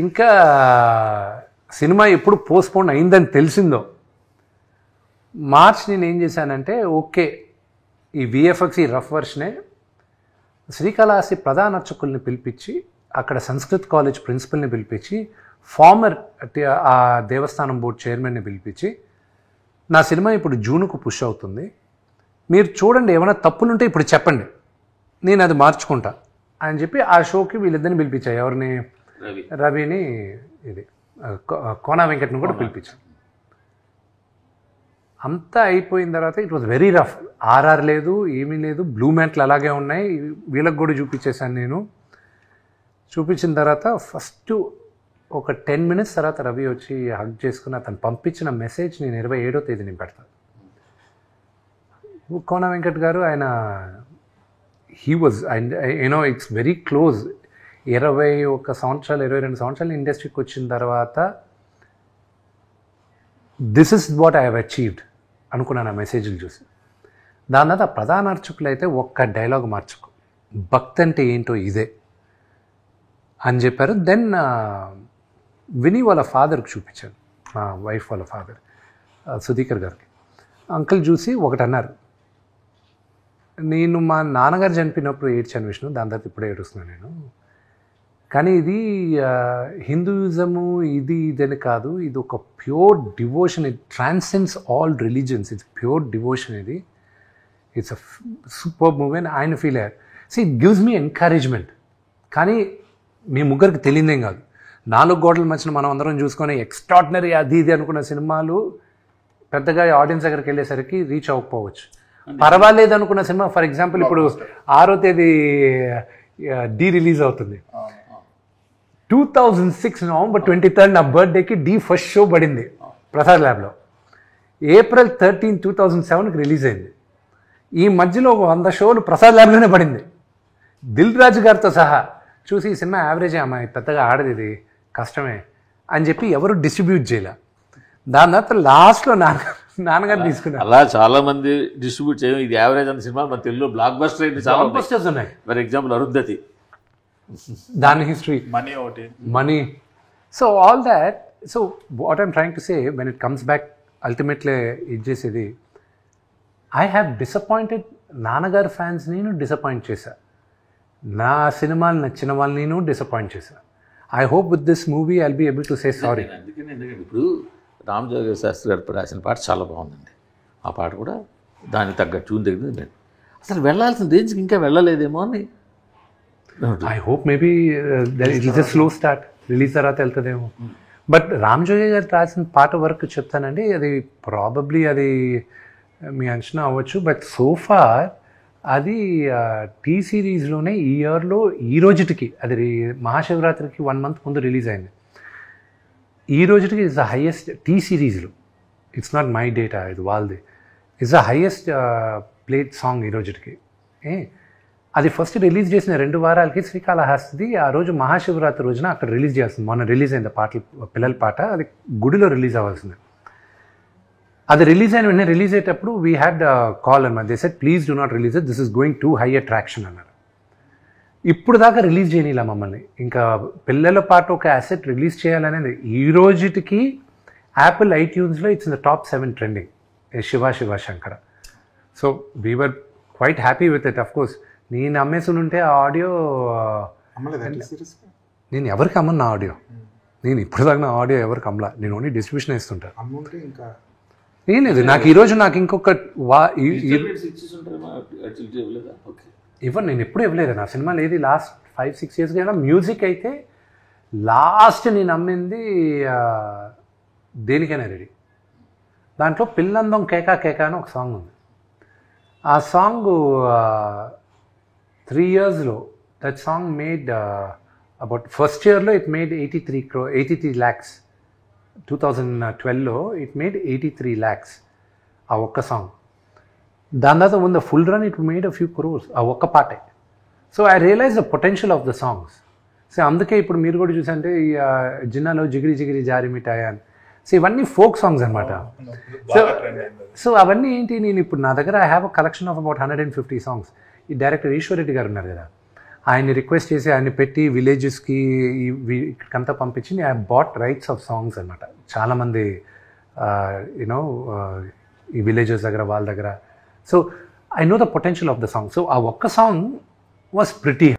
ఇంకా సినిమా ఎప్పుడు పోస్ట్పోన్ అయిందని తెలిసిందో మార్చ్ నేను ఏం చేశానంటే ఓకే ఈ విఎఫ్ఎక్స్ ఈ రఫ్ వర్షనే శ్రీకాళహస్తి ప్రధాన అర్చకుల్ని పిలిపించి అక్కడ సంస్కృత్ కాలేజ్ ప్రిన్సిపల్ని పిలిపించి ఫార్మర్ ఆ దేవస్థానం బోర్డు చైర్మన్ని పిలిపించి నా సినిమా ఇప్పుడు జూన్కు పుష్ అవుతుంది, మీరు చూడండి ఏమైనా తప్పులుంటే ఇప్పుడు చెప్పండి, నేను అది మార్చుకుంటా అని చెప్పి ఆ షోకి వీళ్ళిద్దరిని పిలిపించాయి. ఎవరిని? రవిని, ఇది కోనా వెంకట్ని కూడా పిలిపించాను. అంతా అయిపోయిన తర్వాత ఇట్ వాజ్ వెరీ రఫ్. ఆర్ఆర్ లేదు, ఏమీ లేదు, బ్లూ మ్యాట్లు అలాగే ఉన్నాయి. వీళ్ళకి కూడా చూపించేశాను నేను. చూపించిన తర్వాత ఫస్ట్ ఒక 10 minutes తర్వాత రవి వచ్చి హగ్ చేసుకుని అతను పంపించిన మెసేజ్ నేను 27వ తేదీని పెడతాను. కోనా వెంకట్ గారు ఆయన he was you know it's very close. 21 సంవత్సరాలు 22 సంవత్సరాలు ఇండస్ట్రీకి వచ్చిన తర్వాత this is what I have achieved అనుకున్నాను ఆ మెసేజ్లు చూసి. దాని తర్వాత ప్రధాన అర్చకులు అయితే ఒక్క డైలాగ్ మార్చుకో, భక్తి అంటే ఏంటో ఇదే అని చెప్పారు. దెన్ వినీ వాళ్ళ ఫాదర్కి చూపించాను, మా వైఫ్ వాళ్ళ ఫాదర్ సుధీకర్ గారికి. అంకుల్ చూసి ఒకటి అన్నారు, నేను మా నాన్నగారు చనిపోయినప్పుడు ఏడ్చాను విష్ణు, దాని తర్వాత ఇప్పుడే ఏడుస్తున్నాను నేను, కానీ ఇది హిందూయిజము ఇదని కాదు, ఇది ఒక pure devotion, it transcends all religions, it's pure devotion, ఇది ఇట్స్ అ సూపర్ మూవీ అని ఆయన ఫీల్ అయ్యారు. So it gives me encouragement. కానీ మీ ముగ్గురికి తెలియదేం కాదు, 4 గోడల మధ్యన మనం అందరం చూసుకొని ఎక్స్ట్రాడినరీ అది ఇది అనుకున్న సినిమాలు పెద్దగా ఆడియన్స్ దగ్గరికి వెళ్ళేసరికి రీచ్ అవ్వకపోవచ్చు. పర్వాలేదు అనుకున్న సినిమా, ఫర్ ఎగ్జాంపుల్ ఇప్పుడు 6వ తేదీ డి రిలీజ్ అవుతుంది. 2006 November 23 నా బర్త్డేకి డి ఫస్ట్ షో పడింది ప్రసాద్ ల్యాబ్లో. April 13, 2007కి రిలీజ్ అయింది. ఈ మధ్యలో 100 షోలు ప్రసాద్ ల్యాబ్లోనే పడింది. దిల్ రాజు గారితో సహా చూసి ఈ సినిమా యావరేజే అమ్మాయి, పెద్దగా ఆడది, ఇది కష్టమే అని చెప్పి ఎవరు డిస్ట్రిబ్యూట్ చేయలే. దాని తర్వాత లాస్ట్లో నాన్నగారు తీసుకున్నారు. అలా చాలా మంది డిస్ట్రిబ్యూట్ చేయడం, ఇది యావరేజ్ అన్న సినిమా మన తెలుగులో బ్లాక్ బస్టర్ అయింది, చాలా బస్టర్స్ ఉన్నాయి. ఫర్ ఎగ్జాంపుల్ అరుంధతి, దాని history, money. So all that. So what I'm trying to say, when it comes back ultimately ఇది చేసేది, ఐ హ్యావ్ డిసప్పాయింటెడ్ నాన్నగారు ఫ్యాన్స్, నేను డిసప్పాయింట్ చేశా. నా సినిమాలు నచ్చిన వాళ్ళు నేను డిసప్పాయింట్ చేశా. I hope with this movie I'll be able to say sorry. ఎందుకంటే ఇప్పుడు రామజోగ శాస్త్రి గారు రాసిన పాట చాలా బాగుందండి. ఆ పాట కూడా దానికి తగ్గ ట్యూన్ తగ్గింది. నేను అసలు వెళ్ళాల్సిన రేంజ్కి ఇంకా వెళ్ళలేదేమో అని. I hope maybe it is a slow start, release తర్వాత వెళ్తుందేమో. బట్ రామజోగ గారు రాసిన పాట వరకు చెప్తానండి, అది ప్రాబబ్లీ అది మీ అంచనా అవ్వచ్చు. బట్ సోఫార్ అది టీ సిరీస్లోనే ఈ ఇయర్లో ఈ రోజుటికి, అది మహాశివరాత్రికి 1 month ముందు రిలీజ్ అయింది. ఈ రోజుటికి ఇట్స్ ద హైయెస్ట్ టీ సిరీస్లో, ఇట్స్ నాట్ మై డేటా, ఇది వాళ్ళది, it's the highest played song ఈ రోజుటికి. అది ఫస్ట్ రిలీజ్ చేసిన 2 వారాలకి శ్రీకాళహస్తి ఆ రోజు మహాశివరాత్రి రోజున అక్కడ రిలీజ్ చేస్తుంది. మొన్న రిలీజ్ అయింది పాటలు, పిల్లల పాట, అది గుడిలో రిలీజ్ అవ్వాల్సింది. అది రిలీజ్ అయిన వెంటనే రిలీజ్ అయ్యేటప్పుడు వీ హ్యాడ్ కాల్ అన్నమాట. They said please do not release it, this is going to high attraction అన్నారు. ఇప్పుడు దాకా రిలీజ్ చేయనిలా మమ్మల్ని. ఇంకా పిల్లల పాట ఒక అసెట్ రిలీజ్ చేయాలనేది ఈ రోజుటికి యాపిల్ ఐట్యూన్స్లో it's in the top 7 trending, Shiva Shankara. So we were quite happy with it. Of course నేను అమ్మేసి ఉంటే ఆ ఆడియో నేను ఎవరికి అమ్మను, నా ఆడియో నేను ఇప్పుడు దాకా నా ఆడియో ఎవరికి అమ్మలా, నేను ఓన్లీ డిస్ట్రిబ్యూషన్ ఇస్తుంటాను. ఏం లేదు నాకు ఈరోజు నాకు ఇంకొక ఇవ్వను, నేను ఎప్పుడు ఇవ్వలేదు నా సినిమాలు ఏది లాస్ట్ 5-6 years అయినా. మ్యూజిక్ అయితే లాస్ట్ నేను అమ్మింది దేనికైనా రెడీ, దాంట్లో పిల్లందం కేకా కేకా అని ఒక సాంగ్ ఉంది. ఆ సాంగ్ 3 yearsలో that song made about first ఇయర్లో ఇట్ మేడ్ 83 lakhs. 2012లో ఇట్ మేడ్ 83 lakhs ఆ ఒక్క సాంగ్. దాని తర్వాత ముందు full run it made a few crores ఆ ఒక్క పాటే. So I realise the potential of the songs. So అందుకే ఇప్పుడు మీరు కూడా చూసంటే ఈ జిన్నాలో జిగిరి జిగిరి జారి మిఠాయి అని, సో ఇవన్నీ ఫోక్ సాంగ్స్ అనమాట. సో అవన్నీ ఏంటి, నేను ఇప్పుడు నా దగ్గర I have a collection of about 150 songs. ఈ డైరెక్టర్ ఈశ్వర్ రెడ్డి గారు ఉన్నారు కదా, ఆయన్ని రిక్వెస్ట్ చేసి ఆయన్ని పెట్టి విలేజెస్కి ఇక్కడికంతా పంపించి I bought rights of songs అనమాట. చాలామంది యూనో ఈ విలేజెస్ దగ్గర వాళ్ళ దగ్గర. So I know the potential of the song. So ఆ ఒక్క సాంగ్ వాస్ ప్రిటీ